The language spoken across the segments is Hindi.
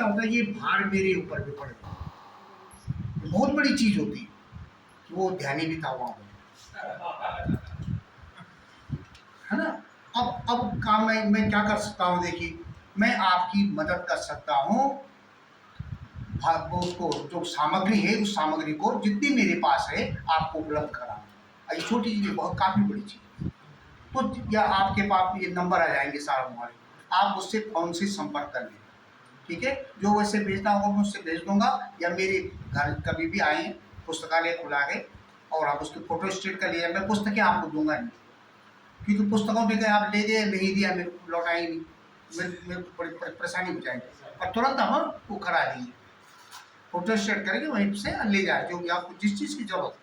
क्या होता है, ये भार मेरे ऊपर भी पड़ गया, बहुत बड़ी चीज होती है। वो ध्यानी भी था वहां पर, है ना। अब काम मैं क्या कर सकता हूँ, देखिए मैं आपकी मदद कर सकता हूँ। उसको जो सामग्री है, उस सामग्री को जितनी मेरे पास है आपको उपलब्ध कराना। ये छोटी चीज, बहुत काफी बड़ी चीज। तो या आपके पास ये नंबर आ जाएंगे सारे हमारे, आप उससे फोन से संपर्क कर लें, ठीक है। जो वैसे भेजना होगा मैं उससे भेज दूंगा, या मेरे घर कभी भी आए, पुस्तकालय खुला है, और आप उसकी फोटो स्टेट कर लीजिए। मैं पुस्तकें आपको दूंगा नहीं, क्योंकि पुस्तकों में कहीं आप ले गए, नहीं दिया, मेरे को लौटाई नहीं, मेरे को बड़ी परेशानी हो जाएगी। और तुरंत हम वो करा देंगे, फोटो स्टेट करेंगे, वहीं से ले जाए जो भी आपको जिस चीज की जरूरत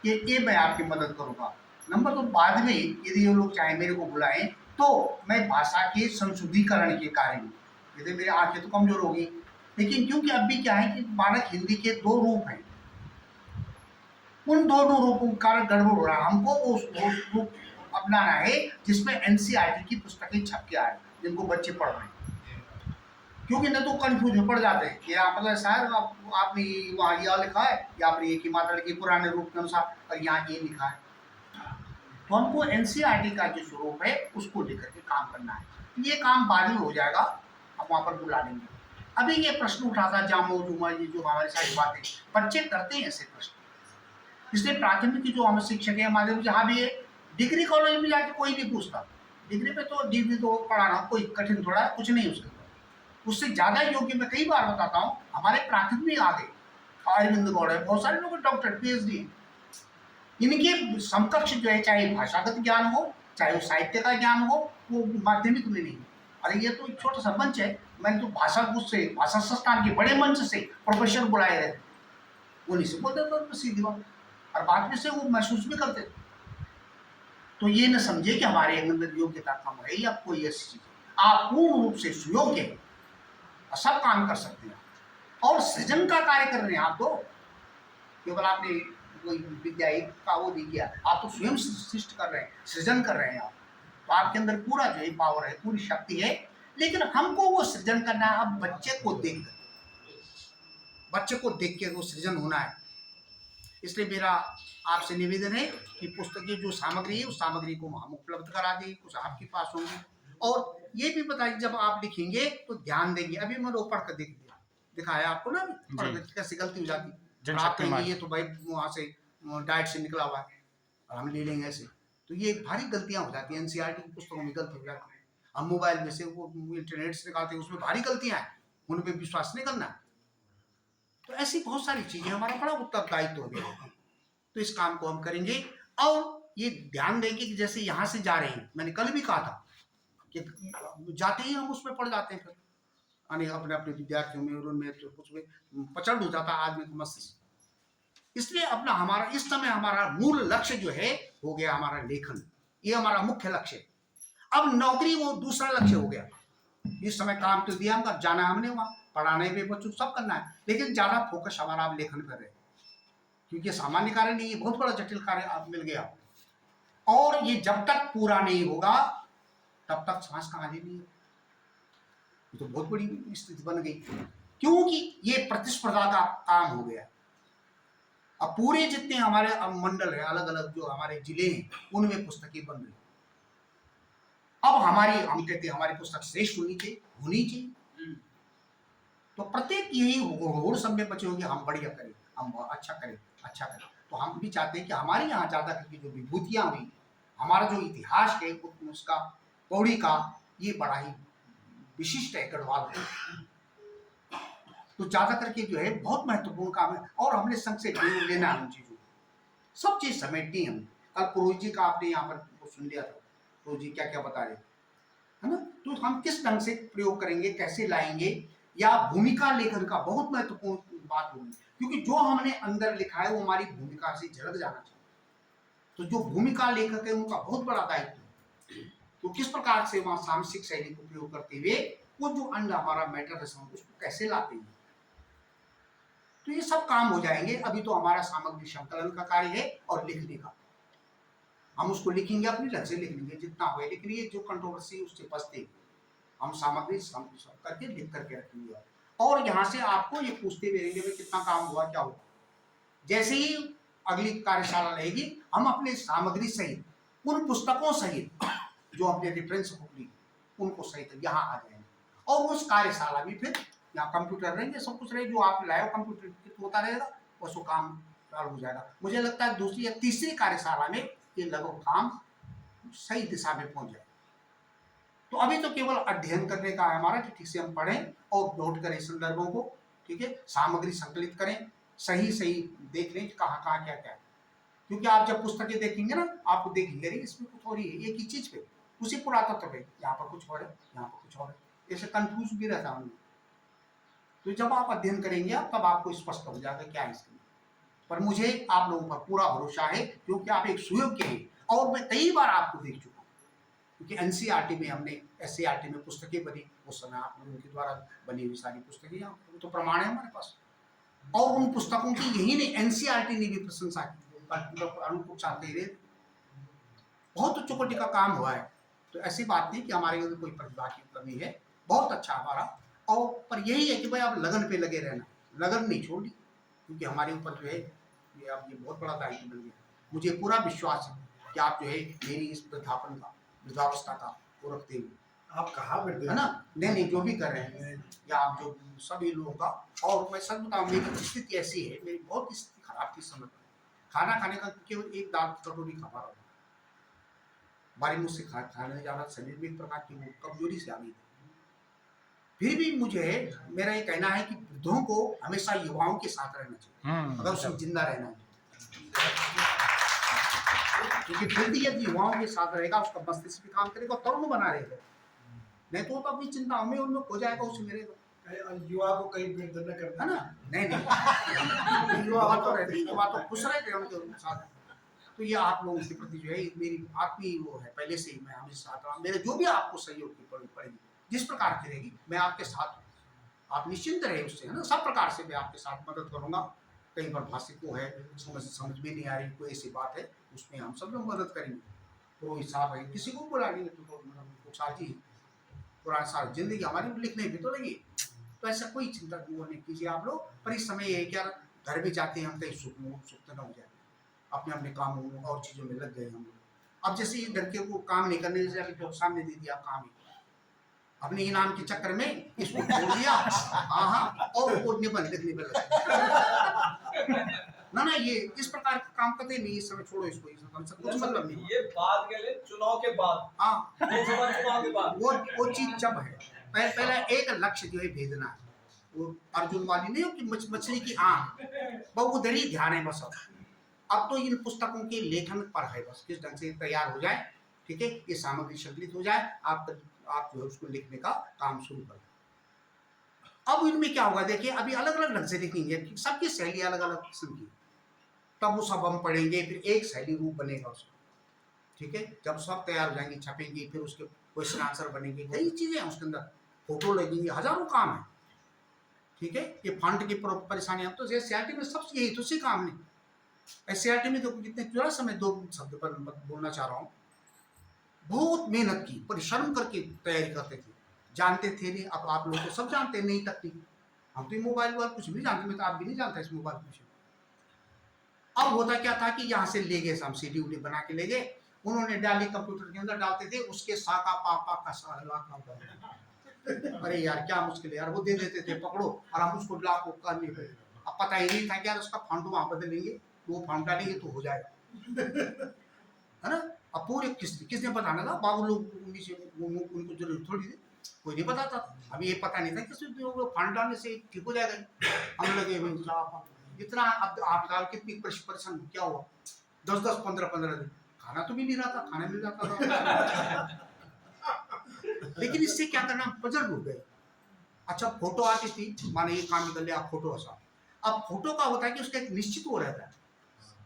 है। ये मैं आपकी मदद करूंगा। नंबर तो बाद में यदि ये लोग चाहे मेरे को बुलाएं, तो मैं भाषा के संशोधीकरण के कार्य में, यदि मेरी आंखें तो कमजोर होगी, लेकिन क्योंकि अभी क्या है कि मानक हिंदी के दो रूप हैं, उन दोनों रूपों के कारण गड़बड़ हो रहा है। हमको उस रूप अपनाना है जिसमें एनसीईआरटी की पुस्तकें छप के आए, जिनको बच्चे पढ़ रहे हैं। क्योंकि न तो कंफ्यूज में पड़ जाते हैं कि आप मतलब शायद आपने वहाँ यह लिखा है, या आपने एक ही मात्रा लिखी पुराने रूप के अनुसार, और यहाँ ये लिखा है। तो हमको एनसीईआरटी का जो स्वरूप है उसको लेकर के काम करना है। ये काम बाद में हो जाएगा, हम वहां पर बुला लेंगे। अभी ये प्रश्न उठा था जामो जुमा, ये जो हमारी सारी बातें बच्चे करते हैं ऐसे प्रश्न, इसलिए प्राथमिक की जो हमें शिक्षक है हमारे, जहाँ भी है, डिग्री कॉलेज में जाके कोई नहीं पूछता। डिग्री पे तो डिग्री तो पढ़ाना कोई कठिन थोड़ा है, कुछ नहीं उसके अंदर। उससे ज्यादा योग्य मैं कई बार बताता हूँ, हमारे प्राथमिक में आ गए, अरविंद गौड़ है, बहुत सारे लोग डॉक्टर पीएचडी हैं। इनके समकक्ष जो है, चाहे भाषागत ज्ञान हो, चाहे वो साहित्य का ज्ञान हो, वो माध्यमिक में नहीं। अरे ये तो एक छोटा सा मंच है, मैंने तो भाषा से, भाषा संस्थान के बड़े मंच से प्रोफेसर बुलाए रहते, उन्हीं से बोलते तो सीधी बात, और बाद में से वो महसूस भी करते। तो ये न समझे कि हमारे अंदर योग्यता कम है या कोई ऐसी चीज, आप पूर्ण रूप से सुयोग्य है, सब काम कर सकते हैं, और सृजन का कार्य कर रहे हैं आप। तो केवल आपने कोई विद्या एक का वो नहीं किया, आप तो स्वयं सृष्टि कर रहे हैं, सृजन कर रहे हैं आप। तो आपके अंदर पूरा जो है पावर है, पूरी शक्ति है, लेकिन हमको वो सृजन करना है। अब बच्चे को देख के वो सृजन होना है। इसलिए मेरा आपसे निवेदन है कि पुस्तक की जो सामग्री है, उस सामग्री को हम उपलब्ध करा दें, कुछ आपके पास होंगे। और ये भी बताइए, जब आप लिखेंगे तो ध्यान देंगे। अभी मैंने वो पढ़ कर दिखाया आपको ना, पढ़ कर कैसे गलती हो जाती है। आप कहेंगे ये तो भाई वहां से डाइट से निकला हुआ है, और हम ले लेंगे ऐसे, तो ये भारी गलतियां हो जाती हैं। एनसीईआरटी की पुस्तकों में गलती हो जाती है। हम मोबाइल में से, वो इंटरनेट से निकालते हैं, उसमें भारी गलतियां हैं, उन पर विश्वास नहीं करना। तो ऐसी बहुत सारी चीजें, हमारा बड़ा उत्तरदायित्व हो गया। तो इस काम को हम करेंगे, और ये ध्यान देंगे कि जैसे यहाँ से जा रहे हैं, मैंने कल भी कहा था कि जाते ही हम उसमें पड़ जाते हैं, फिर अपने अपने विद्यार्थियों में और उनमें तो कुछ में पचड़ हो जाता है आदमी का मस्तिष्क। इसलिए अपना हमारा इस समय हमारा मूल लक्ष्य जो है हो गया हमारा लेखन, ये हमारा मुख्य लक्ष्य है। अब नौकरी वो दूसरा लक्ष्य हो गया। इस समय काम तो दिया हमका, जाना हमने वहां, पढ़ाने पे बच्चों सब करना है, लेकिन ज्यादा फोकस हमारा अब लेखन पर है, क्योंकि सामान्य कार्य नहीं, ये बहुत बड़ा जटिल कार्य आप मिल गया। और ये जब तक पूरा नहीं होगा तब तक सांस का आगे नहीं है। ये तो बहुत बड़ी स्थिति बन गई, क्योंकि ये प्रतिस्पर्धा का काम हो गया। अब पूरे जितने हमारे मंडल है, अलग अलग जो हमारे जिले हैं, उनमें पुस्तकें बन रही। अब हम कहते हैं हमारी पुस्तक श्रेष्ठ होनी चाहिए। तो प्रत्येक यही होड़ सब में बचे होंगे, हम बढ़िया करें, हम अच्छा करें। तो हम भी चाहते हैं कि हमारे यहाँ ज्यादा करके जो विभूतियां हुई, हमारा जो इतिहास है उसका, पौड़ी का, ये बड़ा ही विशिष्ट है गढ़वाल का। तो ज्यादा करके जो है बहुत महत्वपूर्ण काम है, और हमने संघ से लेना है उन चीजों, सब चीज समेटनी है। कल पुरोहित जी का आपने यहाँ पर सुन लिया था, पुरोहित जी क्या क्या बता रहे, है ना। तो हम किस ढंग से प्रयोग करेंगे, कैसे लाएंगे, या भूमिका लेखन का बहुत महत्वपूर्ण बात होगी, क्योंकि जो हमने अंदर लिखा है वो हमारी भूमिका से झलक जाना चाहिए। तो जो भूमिका लेखक है उनका बहुत बड़ा दायित्व है। तो किस प्रकार से वहां सामसिक शैली को प्रयोग करते हुए वो जो अंड हमारा मैटर है उसको कैसे लाते हैं, तो ये सब काम हो जाएंगे। अभी तो हमारा सामग्री संकलन का कार्य है और लिखने का, हम उसको लिखेंगे, अपनी ढंग से लिख लेंगे, जितना हो, लेकिन ये जो कंट्रोवर्सी उससे बचते, हम सामग्री करके लिख करके रखेंगे, और यहाँ से आपको ये पूछते भी रहेंगे भाई कितना काम हुआ, क्या हुआ। जैसे ही अगली कार्यशाला रहेगी, हम अपनी सामग्री सहित, उन पुस्तकों सहित जो अपने रेफरेंस बुक ली उनको सहित यहाँ आ जाएंगे, और उस कार्यशाला भी फिर यहाँ कंप्यूटर रहेंगे, सब कुछ रहेगा, जो आप लाए हो कंप्यूटर होता रहेगा, उसको काम चालू हो जाएगा। मुझे लगता है दूसरी या तीसरी कार्यशाला में ये लगभग काम सही दिशा में पहुंच जाए। तो अभी तो केवल अध्ययन करने का है हमारा कि ठीक से हम पढ़ें और नोट करें संदर्भों को, ठीक है, सामग्री संकलित करें, सही सही देख लें कहाँ कहाँ क्या क्या है। क्योंकि आप जब पुस्तकें देखेंगे ना, आपको देखेंगे अरे इसमें कुछ हो रही है, एक ही चीज पे, उसी पुरातत्व पे, यहाँ पर कुछ और है, यहाँ पर कुछ और है, ऐसे कंफ्यूज भी रहता हूँ। तो जब आप अध्ययन करेंगे तब आपको स्पष्ट हो जाएगा क्या है इसके। पर मुझे आप लोगों पर पूरा भरोसा है, क्योंकि आप एक सुयोग्य हैं, और मैं कई बार आपको देख चुका हूँ, क्योंकि एनसीईआरटी में हमने, एससीईआरटी में पुस्तकें बनी, उस समय आप लोगों के द्वारा बनी हुई सारी पुस्तकें यहाँ तो प्रमाण है हमारे पास, और उन पुस्तकों की यही नहीं एनसीईआरटी ने भी प्रशंसा की, अनुकूल चाहते रहे, बहुत उच्च कोटि का काम हुआ है। तो ऐसी बात नहीं कि हमारे अंदर कोई प्रतिभा की कमी है, बहुत अच्छा हमारा, और पर यही है कि भाई आप लगन पे लगे रहना, लगन नहीं छोड़नी, क्योंकि हमारे ऊपर जो है ये अब ये बहुत बड़ा दायित्व मिल गया। मुझे पूरा विश्वास है कि आप जो है मेरी इस वृद्धापन का, वृद्धावस्था का वो रखते हुए, आप कहाँ बैठते है ना, नहीं जो भी कर रहे हैं, या आप जो सभी लोगों का। और मैं सच बताऊँ, मेरी स्थिति ऐसी है, मेरी बहुत स्थिति खराब थी समय पर, खाना खाने का केवल एक दाल कटोरी खा पा रहा हूँ, बारी मुझसे खाने नहीं जा रहा, शरीर में एक प्रकार की वो कमजोरी से आ गई थी। फिर भी मुझे, मेरा ये कहना है कि वृद्धों को हमेशा युवाओं के साथ रहना चाहिए, अगर उसमें जिंदा रहना है, क्योंकि फिर भी यदि युवाओं के साथ रहेगा, उसका मस्तिष्क भी काम करेगा, तरुण बना रहेगा, नहीं तो अपनी चिंताओं में उनमें खो जाएगा, उसमें रहेगा। युवा को कहीं वृद्ध न करना, है ना, नहीं युवा तो रहते, युवा तो खुश रहते हैं उनके साथ। तो ये आप लोगों के प्रति जो है मेरी आत्मीय वो है, पहले से ही मैं हमेशा साथ रहा, मेरे जो भी आपको सहयोग की पड़ेगी, जिस प्रकार की रहेगी, मैं आपके साथ हूँ, आप निश्चिंत रहे उससे, है ना, सब प्रकार से मैं आपके साथ मदद करूंगा। कई बार भाषिक को है, समझ में नहीं आ रही, कोई ऐसी बात है, उसमें हम सब लोग मदद करेंगे, रोहित साहब है, किसी को बुला लेंगे तो साथी पुराने साल जिंदगी हमारी लिखने भी तो लगी। तो ऐसा कोई चिंता नहीं कीजिए आप लोग। पर इस समय ये क्या, घर भी जाते हैं हम, कहीं सुख न हो जाए, अपने अपने कामों और चीज़ों में लग गए हम लोग। अब जैसे ये लड़के को काम नहीं करने, जैसे अभी जो सामने दे दिया काम ही, अपने इनाम के चक्कर में इसको छोड़ दिया, हाँ, और वो निबंध लिखने पर लगा। ना ये इस प्रकार का काम करते नहीं, इस समय छोड़ो इसको, कुछ मतलब नहीं। ये बात के लिए चुनाव के बाद, हाँ, चुनाव के बाद वो चीज जब है, पहला एक लक्ष्य जो है भेजना है, वो अर्जुन वाली नहीं हो कि मछली की आंख, वो उधर ही ध्यान है बस। अब तो इन पुस्तकों के लेखन पर है, बस किस ढंग से तैयार हो जाए, ठीक है, ये सामग्री संकलित हो जाए, आप जो है उसको लिखने का काम शुरू करें। अब इनमें क्या होगा, देखिए अभी अलग अलग ढंग से लिखेंगे, सबकी शैली अलग अलग किस्म की, तब वो सब हम पढ़ेंगे, फिर एक शैली रूप बनेगा उसका, ठीक है। जब सब तैयार हो जाएंगे, छपेंगे, फिर उसके क्वेश्चन आंसर बनेंगे, कई चीजें हैं उसके अंदर, फोटो लगेंगे, हजारों काम है, ठीक है। ये फंड की परेशानी, हम तो एससीईआरटी में सब यही तो सी काम नहीं, एससीईआरटी में तो कितने थोड़ा समय, दो शब्द पर बोलना चाह रहा हूँ, बहुत मेहनत की, परिश्रम करके तैयारी करते थे, जानते थे नहीं, अब आप लोग तो सब जानते नहीं तकनीक, हम तो मोबाइल कुछ भी नहीं जानते, मैं तो आप भी नहीं जानता इस मोबाइल कुछ। अब होता क्या था कि यहाँ से ले गए, हम सीडी उडी बना के ले गए, उन्होंने डाली कंप्यूटर के अंदर डालते थे, उसके साका पापा का साला, अरे यार क्या मुश्किल है यार, वो दे देते थे पकड़ो, और हम उसको ला को करने पे, अब पता ही नहीं था कि यार उसका फंड वहां बदलेंगे, वो फंड डालेंगे तो हो जाएगा, है ना। अब पूरे किसने बताना था, बाबू लोग उनको जरूरत थोड़ी थी, कोई नहीं बताता, अभी ये पता नहीं था कि फंड डालने से ठीक हो जाएगा। हम लगे इतना, अब आप साल कितनी परेशान क्या हुआ, 10-10, 15-15 दिन खाना तो भी नहीं रहा था, खाना मिल जाता था। लेकिन इससे क्या करना, बजट हो गए। अच्छा फोटो आती थी, माने ये काम निकल लिया, फोटो ऐसा, अब फोटो का होता है कि उसका एक निश्चित वो रहता है,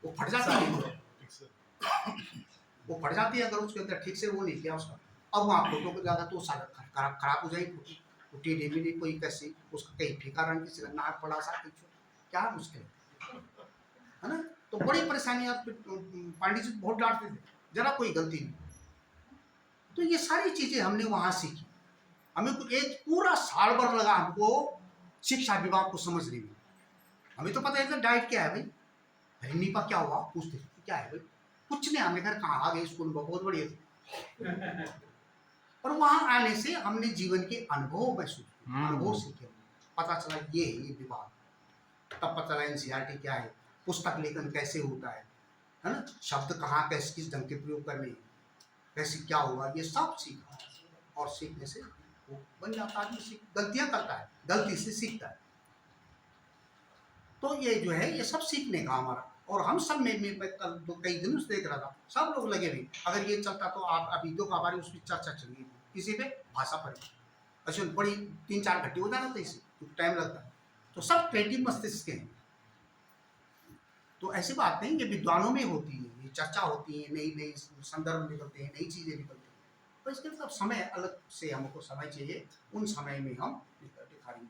वो फट जाती है, वो फट जाती है अगर उसके अंदर ठीक से वो नहीं किया उसका। अब वहाँ फोटो को ज्यादा तो खराब हो जाएगी, टूटी डेली कोई कैसी, उसका कहीं फीका रंग, किसी का नाक पड़ा सा, क्या मुश्किल है ना। तो बड़ी परेशानी, पांडे जी बहुत डांटते थे, जरा कोई गलती नहीं। तो ये सारी चीजें हमने वहां सीखी, हमें एक पूरा साल भर लगा हमको शिक्षा विभाग को समझने में। हमें तो पता है कि डाइट क्या है भाई, अरे नीपा क्या हुआ, पूछते क्या है भाई, कुछ नहीं, हमने घर कहाँ आ गए स्कूल में, बहुत बढ़िया थे। और वहां आने से हमने जीवन के अनुभव महसूस किए, अनुभव सीखे, पता चला ये है ये विभाग। तब पता चला एनसीईआरटी क्या है, पुस्तक लेखन कैसे होता है ना, शब्द कहाँ कैसे किस ढंग के प्रयोग करने हैं, कैसे क्या होगा, ये सब सीखा। और सीखने से वो बन जाता, आदमी गलतियां करता है, गलती से सीखता है। तो ये जो है ये सब सीखने का हमारा। और हम सब में मैं कल तो कई दिनों से देख रहा था, सब लोग लगे हुए, अगर ये चलता तो आप अभी तो हमारी उसकी चर्चा चली किसी पे भाषा पर, अच्छा बड़ी 3-4 घंटे हो जाना था, इसे टाइम लगता है। तो सब क्रिएटिव मस्तिष्क के हैं। तो ऐसी बात नहीं, ये विद्वानों में होती है, ये चर्चा होती है, नई नई संदर्भ निकलते हैं, नई चीज़ें निकलती हैं। तो इसके मतलब समय अलग से हमको समय चाहिए, उन समय में हम दिखाएंगे।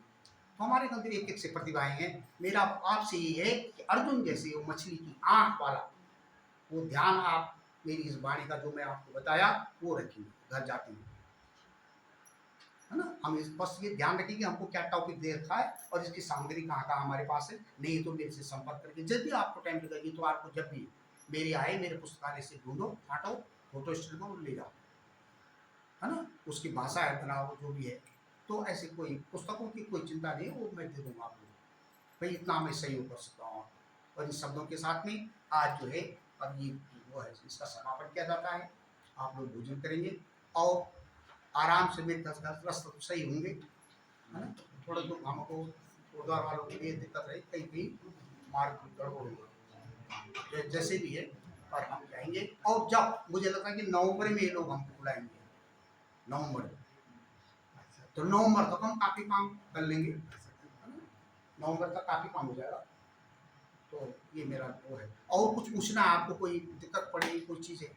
तो हमारे अंदर एक एक से प्रतिभाएं हैं। मेरा आपसे ये है कि अर्जुन जैसे वो मछली की आंख वाला वो ध्यान आप मेरी इस वाणी का जो मैं आपको बताया वो रखिए घर जाते हैं, है ना। हम इस बस ये ध्यान रखें कि हमको क्या टॉपिक दे रखा है और इसकी सामग्री कहाँ कहाँ हमारे पास है। नहीं तो मेरे से संपर्क करके जब भी आपको टाइम लगेगी तो आपको जब भी मेरे आए मेरे पुस्तकालय से ढूंढो, फाटो, फोटो स्टेट को ले जाओ, है ना। उसकी भाषा है बनाओ जो भी है। तो ऐसे कोई पुस्तकों की कोई चिंता नहीं, वो मैं दे दूंगा आपको भाई, इतना मैं सहयोग कर सकता हूँ। और इन शब्दों के साथ में आज जो है अब ये वो है इसका समापन किया जाता है। आप लोग भोजन करेंगे और आराम से मेरे 10 रास्ते तो सही होंगे, है ना। थोड़ा तो हमको गुरुद्वार वालों के लिए दिक्कत है, कहीं कहीं मार्ग गड़बड़ होगा, जैसे भी है। और हम जाएंगे और जब मुझे लगता है कि नवंबर में ये लोग हमको बुलाएंगे, नवंबर में, तो नवंबर तक हम काफ़ी काम कर लेंगे, नवंबर तक काफ़ी काम हो जाएगा। तो ये मेरा वो है। और कुछ पूछना है आपको, कोई दिक्कत पड़ेगी कोई चीज़ है?